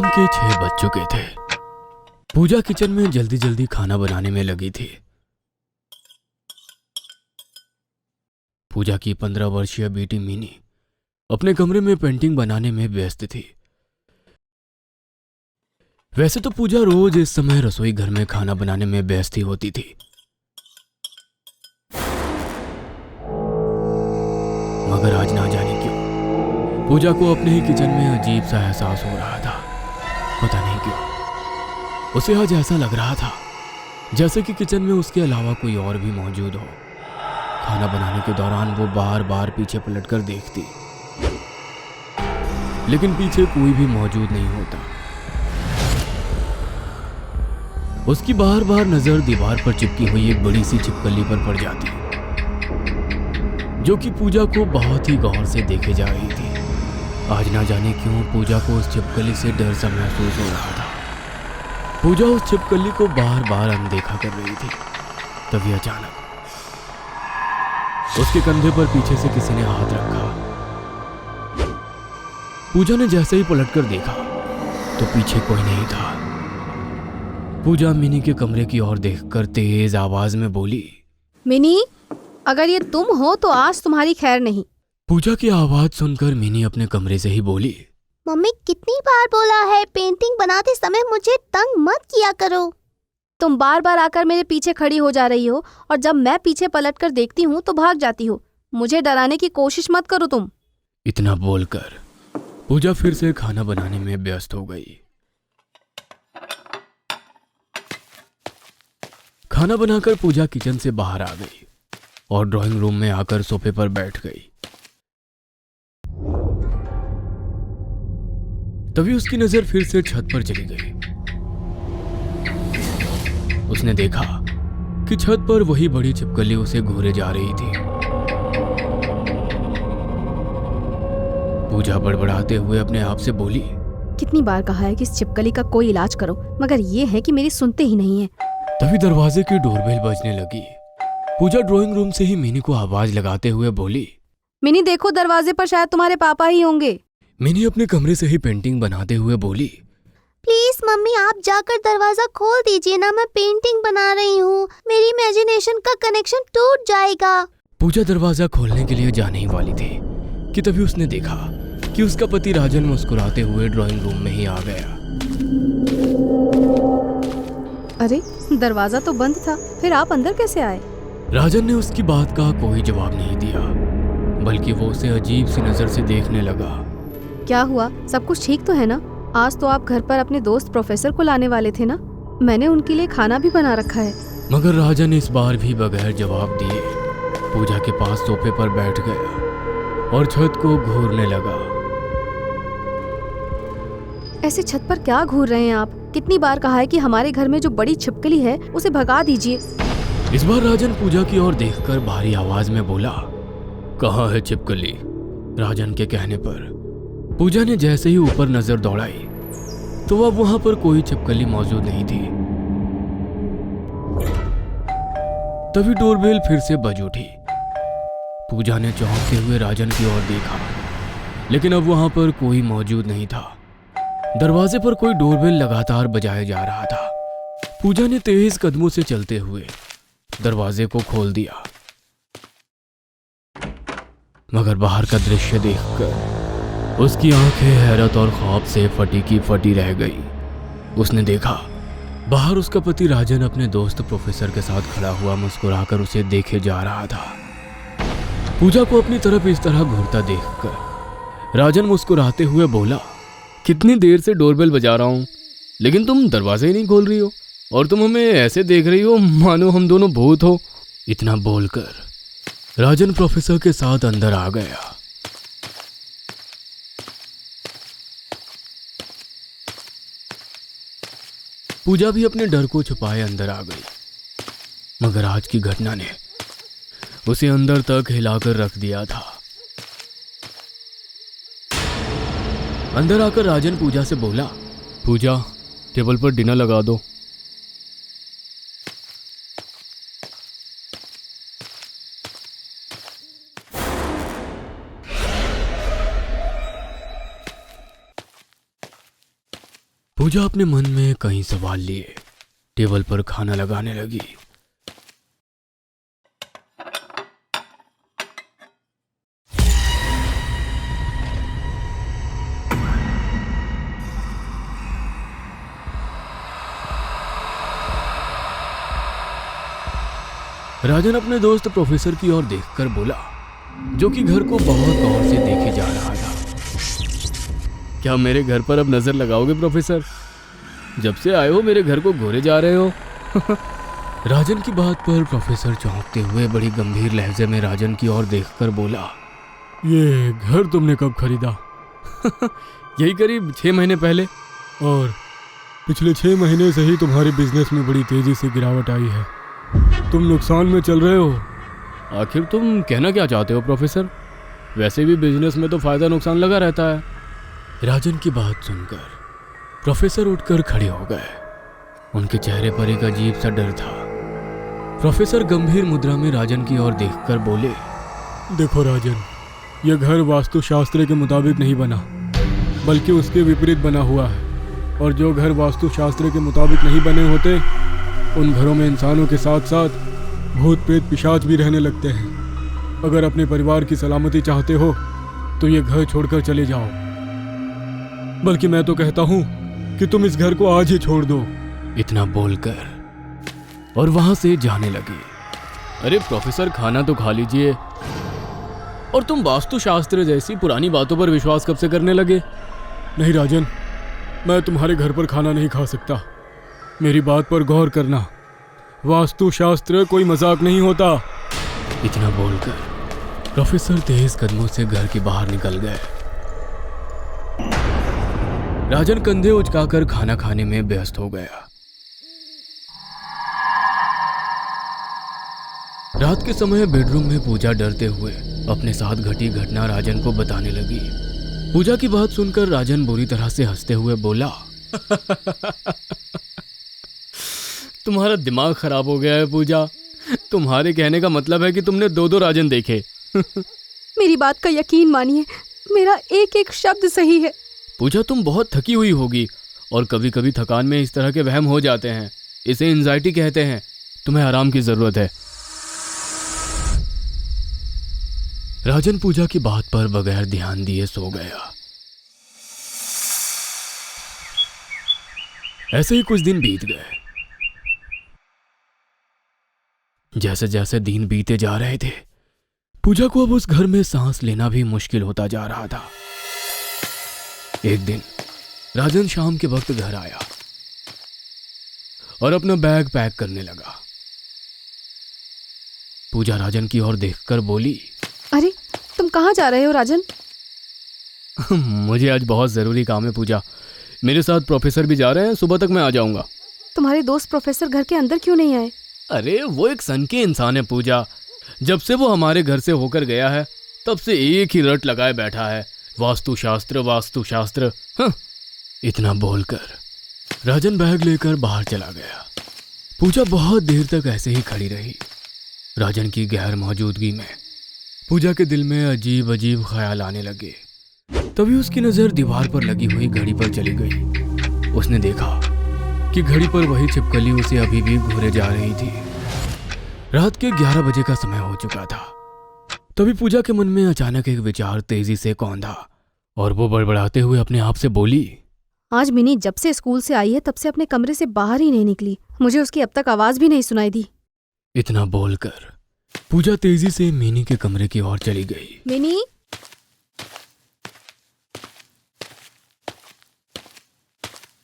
शाम के 6 बज चुके थे। पूजा किचन में जल्दी जल्दी खाना बनाने में लगी थी। पूजा की 15 वर्षीय बेटी मिनी अपने कमरे में पेंटिंग बनाने में व्यस्त थी। वैसे तो पूजा रोज इस समय रसोई घर में खाना बनाने में व्यस्त ही होती थी, मगर आज ना जाने क्यों पूजा को अपने ही किचन में अजीब सा एहसास हो रहा था। पता नहीं क्यों उसे आज ऐसा लग रहा था जैसे कि किचन में उसके अलावा कोई और भी मौजूद हो। खाना बनाने के दौरान वो बार बार पीछे पलटकर देखती, लेकिन पीछे कोई भी मौजूद नहीं होता। उसकी बार बार नजर दीवार पर चिपकी हुई एक बड़ी सी छिपकली पर पड़ जाती, जो कि पूजा को बहुत ही गौर से देखे जा रही थी। आज ना जाने क्यों पूजा को उस छिपकली से डर सा महसूस हो रहा था। पूजा उस छिपकली को बार बार अनदेखा कर रही थी। तभी अचानक उसके कंधे पर पीछे से किसी ने हाथ रखा। पूजा ने जैसे ही पलटकर देखा तो पीछे कोई नहीं था। पूजा मिनी के कमरे की ओर देखकर तेज आवाज में बोली, मिनी, अगर ये तुम हो तो आज तुम्हारी खैर नहीं। पूजा की आवाज सुनकर मिनी अपने कमरे से ही बोली, मम्मी कितनी बार बोला है पेंटिंग बनाते समय मुझे तंग मत किया करो। तुम बार बार आकर मेरे पीछे खड़ी हो जा रही हो और जब मैं पीछे पलटकर देखती हूँ तो भाग जाती हो। मुझे डराने की कोशिश मत करो तुम। इतना बोलकर पूजा फिर से खाना बनाने में व्यस्त हो गई। खाना बनाकर पूजा किचन से बाहर आ गई और ड्राइंग रूम में आकर सोफे पर बैठ गई। तभी उसकी नजर फिर से छत पर चली गई। उसने देखा कि छत पर वही बड़ी छिपकली उसे घूरे जा रही थी। पूजा बड़बड़ाते हुए अपने आप से बोली, कितनी बार कहा है कि इस छिपकली का कोई इलाज करो, मगर ये है कि मेरी सुनते ही नहीं है। तभी दरवाजे की डोरबेल बजने लगी। पूजा ड्राइंग रूम से ही मिनी को आवाज लगाते हुए बोली, मिनी देखो, दरवाजे पर शायद तुम्हारे पापा ही होंगे। मिनी अपने कमरे से ही पेंटिंग बनाते हुए बोली, प्लीज मम्मी आप जाकर दरवाजा खोल दीजिए ना, मैं पेंटिंग बना रही हूँ। मेरी इमेजिनेशन का कनेक्शन टूट जाएगा। पूजा दरवाजा खोलने के लिए जाने ही वाली थी कि तभी उसने देखा कि उसका पति राजन मुस्कुराते हुए ड्राइंग रूम में ही आ गया। अरे दरवाजा तो बंद था, फिर आप अंदर कैसे आए? राजन ने उसकी बात का कोई जवाब नहीं दिया, बल्कि वो उसे अजीब सी नजर से देखने लगा। क्या हुआ, सब कुछ ठीक तो है ना? आज तो आप घर पर अपने दोस्त प्रोफेसर को लाने वाले थे ना? मैंने उनके लिए खाना भी बना रखा है। मगर राजन इस बार भी बगैर जवाब दिए पूजा के पास सोफे पर बैठ गया और छत को घूरने लगा। ऐसे छत पर क्या घूर रहे हैं आप? कितनी बार कहा है कि हमारे घर में जो बड़ी छिपकली है उसे भगा दीजिए। इस बार राजन पूजा की ओर देखकर भारी आवाज में बोला, कहाँ है छिपकली? राजन के कहने पर पूजा ने जैसे ही ऊपर नजर दौड़ाई तो अब वहां पर कोई छिपकली मौजूद नहीं थी। तभी डोरबेल फिर से बज उठी। पूजा ने चौंकते हुए राजन की ओर देखा, लेकिन अब वहां पर कोई मौजूद नहीं था। दरवाजे पर कोई डोरबेल लगातार बजाया जा रहा था। पूजा ने तेज कदमों से चलते हुए दरवाजे को खोल दिया, मगर बाहर का दृश्य देखकर उसकी आंखें हैरत और खौफ से फटी की फटी रह गई। उसने देखा बाहर उसका पति राजन अपने दोस्त प्रोफेसर के साथ खड़ा हुआ मुस्कुराकर उसे देखे जा रहा था। पूजा को अपनी तरफ इस तरह घूरता देखकर राजन मुस्कुराते हुए बोला, कितनी देर से डोरबेल बजा रहा हूं, लेकिन तुम दरवाजा ही नहीं खोल रही हो और तुम हमें ऐसे देख रही हो मानो हम दोनों भूत हो। इतना बोलकर राजन प्रोफेसर के साथ अंदर आ गया। पूजा भी अपने डर को छुपाए अंदर आ गई, मगर आज की घटना ने उसे अंदर तक हिलाकर रख दिया था। अंदर आकर राजन पूजा से बोला, पूजा टेबल पर डिनर लगा दो। पूजा अपने मन में कई सवाल लिए टेबल पर खाना लगाने लगी। राजन अपने दोस्त प्रोफेसर की ओर देखकर बोला, जो कि घर को बहुत गौर से देखे जा रहा था। क्या मेरे घर पर अब नजर लगाओगे प्रोफेसर? जब से आए हो मेरे घर को घूरे जा रहे हो। राजन की बात पर प्रोफेसर चौंकते हुए बड़ी गंभीर लहजे में राजन की ओर देखकर बोला, ये घर तुमने कब खरीदा? यही करीब 6 महीने पहले। और पिछले 6 महीने से ही तुम्हारे बिजनेस में बड़ी तेजी से गिरावट आई है। तुम नुकसान में चल रहे हो। आखिर तुम कहना क्या चाहते हो प्रोफेसर? वैसे भी बिजनेस में तो फायदा नुकसान लगा रहता है। राजन की बात सुनकर प्रोफेसर उठकर खड़े हो गए। उनके चेहरे पर एक अजीब सा डर था। प्रोफेसर गंभीर मुद्रा में राजन की ओर देखकर बोले, देखो राजन, यह घर वास्तुशास्त्र के मुताबिक नहीं बना, बल्कि उसके विपरीत बना हुआ है। और जो घर वास्तुशास्त्र के मुताबिक नहीं बने होते, उन घरों में इंसानों के साथ साथ भूत प्रेत पिशाच भी रहने लगते हैं। अगर अपने परिवार की सलामती चाहते हो तो ये घर छोड़कर चले जाओ। बल्कि मैं तो कहता हूँ कि तुम इस घर को आज ही छोड़ दो। इतना बोलकर और वहां से जाने लगी। अरे प्रोफेसर, खाना तो खा लीजिए। और तुम वास्तुशास्त्र जैसी पुरानी बातों पर विश्वास कब से करने लगे? नहीं राजन, मैं तुम्हारे घर पर खाना नहीं खा सकता। मेरी बात पर गौर करना, वास्तुशास्त्र कोई मजाक नहीं होता। इतना बोलकर प्रोफेसर तेज कदमों से घर के बाहर निकल गए। राजन कंधे उचकाकर खाना खाने में व्यस्त हो गया। रात के समय बेडरूम में पूजा डरते हुए अपने साथ घटी घटना राजन को बताने लगी। पूजा की बात सुनकर राजन बुरी तरह से हंसते हुए बोला, तुम्हारा दिमाग खराब हो गया है पूजा। तुम्हारे कहने का मतलब है कि तुमने 2 राजन देखे। मेरी बात का यकीन मानिए, मेरा एक एक शब्द सही है। पूजा, तुम बहुत थकी हुई होगी और कभी कभी थकान में इस तरह के वहम हो जाते हैं। इसे एंजाइटी कहते हैं। तुम्हें आराम की जरूरत है। राजन पूजा की बात पर बगैर ध्यान दिए सो गया। ऐसे ही कुछ दिन बीत गए। जैसे जैसे दिन बीते जा रहे थे, पूजा को अब उस घर में सांस लेना भी मुश्किल होता जा रहा था। एक दिन राजन शाम के वक्त घर आया और अपना बैग पैक करने लगा। पूजा राजन की ओर देखकर बोली, अरे तुम कहाँ जा रहे हो राजन? मुझे आज बहुत जरूरी काम है पूजा। मेरे साथ प्रोफेसर भी जा रहे हैं। सुबह तक मैं आ जाऊंगा। तुम्हारे दोस्त प्रोफेसर घर के अंदर क्यों नहीं आए? अरे वो एक सन के इंसान है पूजा। जब से वो हमारे घर से होकर गया है तब से एक ही रट लगाए बैठा है, वास्तुशास्त्र वास्तुशास्त्र। इतना बोलकर राजन बैग लेकर बाहर चला गया। पूजा बहुत देर तक ऐसे ही खड़ी रही। राजन की गैर मौजूदगी में पूजा के दिल में अजीब अजीब ख्याल आने लगे। तभी उसकी नजर दीवार पर लगी हुई घड़ी पर चली गई। उसने देखा कि घड़ी पर वही छिपकली उसे अभी भी घूरे जा रही थी। रात के 11 बजे का समय हो चुका था। तभी पूजा के मन में अचानक एक विचार तेजी से कौंधा और वो बड़बड़ाते हुए अपने आप से बोली, आज मिनी जब से स्कूल से आई है तब से अपने कमरे से बाहर ही नहीं निकली। मुझे उसकी अब तक आवाज भी नहीं सुनाई दी। इतना बोलकर पूजा तेजी से मिनी के कमरे की ओर चली गई। Mini,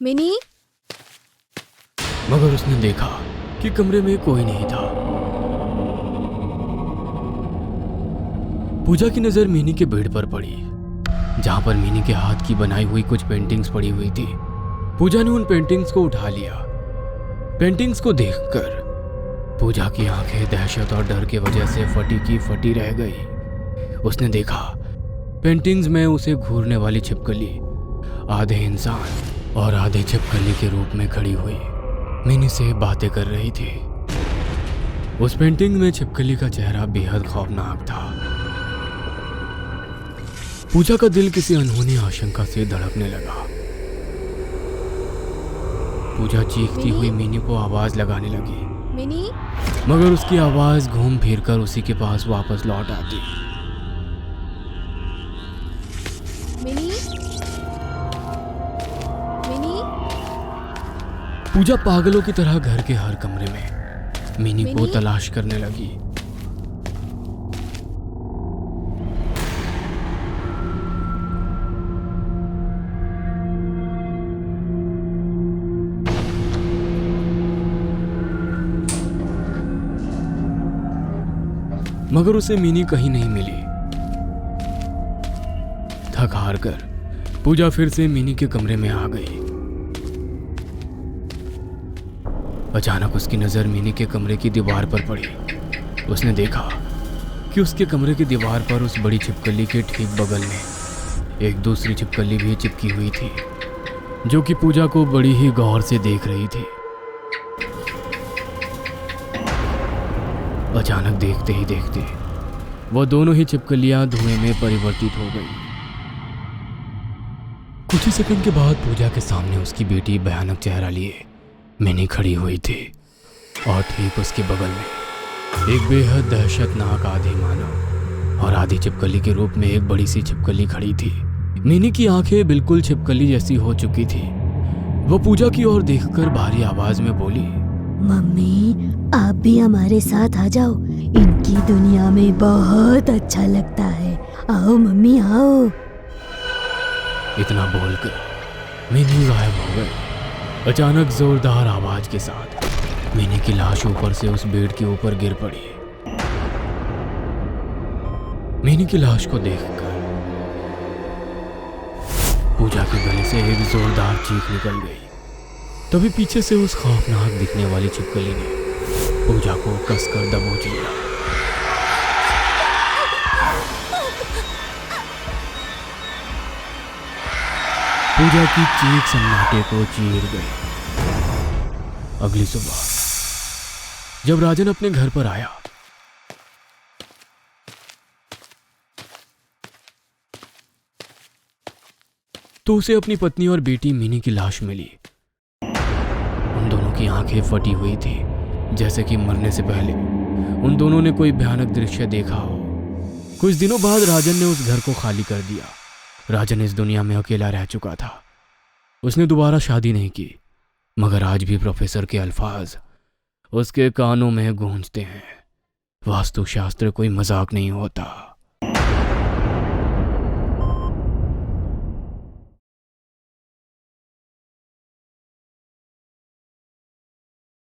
mini. मगर उसने देखा कि कमरे में कोई नहीं था। पूजा की नजर मिनी के बेड पर पड़ी, जहां पर मिनी के हाथ की बनाई हुई कुछ पेंटिंग्स पड़ी हुई थी। पूजा ने उन पेंटिंग्स को उठा लिया। पेंटिंग्स को देखकर पूजा की आंखें दहशत और डर की वजह से फटी की फटी रह गई। उसने देखा पेंटिंग्स में उसे घूरने वाली छिपकली आधे इंसान और आधे छिपकली के रूप में खड़ी हुई मिनी से बातें कर रही थी। उस पेंटिंग में छिपकली का चेहरा बेहद खौफनाक था। पूजा का दिल किसी अनहोनी आशंका से धड़कने लगा। पूजा चीखती हुई मिनी को आवाज लगाने लगी, मिनी, मगर उसकी आवाज घूम फिर कर उसी के पास वापस लौट आती। मिनी, मिनी, पूजा पागलों की तरह घर के हर कमरे में मिनी को मिनी? तलाश करने लगी। मगर उसे मिनी कहीं नहीं मिली। थक हार कर पूजा फिर से मिनी के कमरे में आ गई। अचानक उसकी नजर मिनी के कमरे की दीवार पर पड़ी। उसने देखा कि उसके कमरे की दीवार पर उस बड़ी छिपकली के ठीक बगल में एक दूसरी छिपकली भी चिपकी हुई थी, जो कि पूजा को बड़ी ही गौर से देख रही थी। अचानक देखते ही देखते वो दोनों ही छिपकलियां धुएं में परिवर्तित हो गई। कुछ ही सेकंड के बाद पूजा के सामने उसकी बेटी भयानक चेहरा लिए मिनी खड़ी हुई थी, और ठीक उसके बगल में एक बेहद दहशतनाक आधी मानव और आधी छिपकली के रूप में एक बड़ी सी छिपकली खड़ी थी। मिनी की आंखें बिल्कुल छिपकली जैसी हो चुकी थी। वो पूजा की ओर देखकर भारी आवाज में बोली, मम्मी आप भी हमारे साथ आ जाओ, इनकी दुनिया में बहुत अच्छा लगता है। आओ मम्मी आओ। इतना बोलकर मिनी गायब हो गई। अचानक जोरदार आवाज के साथ मिनी की लाश ऊपर से उस बेड के ऊपर गिर पड़ी। मिनी की लाश को देखकर पूजा के गले से एक जोरदार चीख निकल गई। तभी पीछे से उस खौफनाक दिखने वाली छिपकली ने पूजा को कसकर दबोच लिया। पूजा की चीख सन्नाटे को चीर गई। अगली सुबह जब राजन अपने घर पर आया तो उसे अपनी पत्नी और बेटी मिनी की लाश मिली। उन दोनों की आंखें फटी हुई थी, जैसे कि मरने से पहले उन दोनों ने कोई भयानक दृश्य देखा हो। कुछ दिनों बाद राजन ने उस घर को खाली कर दिया। राजन इस दुनिया में अकेला रह चुका था। उसने दोबारा शादी नहीं की, मगर आज भी प्रोफेसर के अल्फाज उसके कानों में गूंजते हैं। वास्तुशास्त्र कोई मजाक नहीं होता।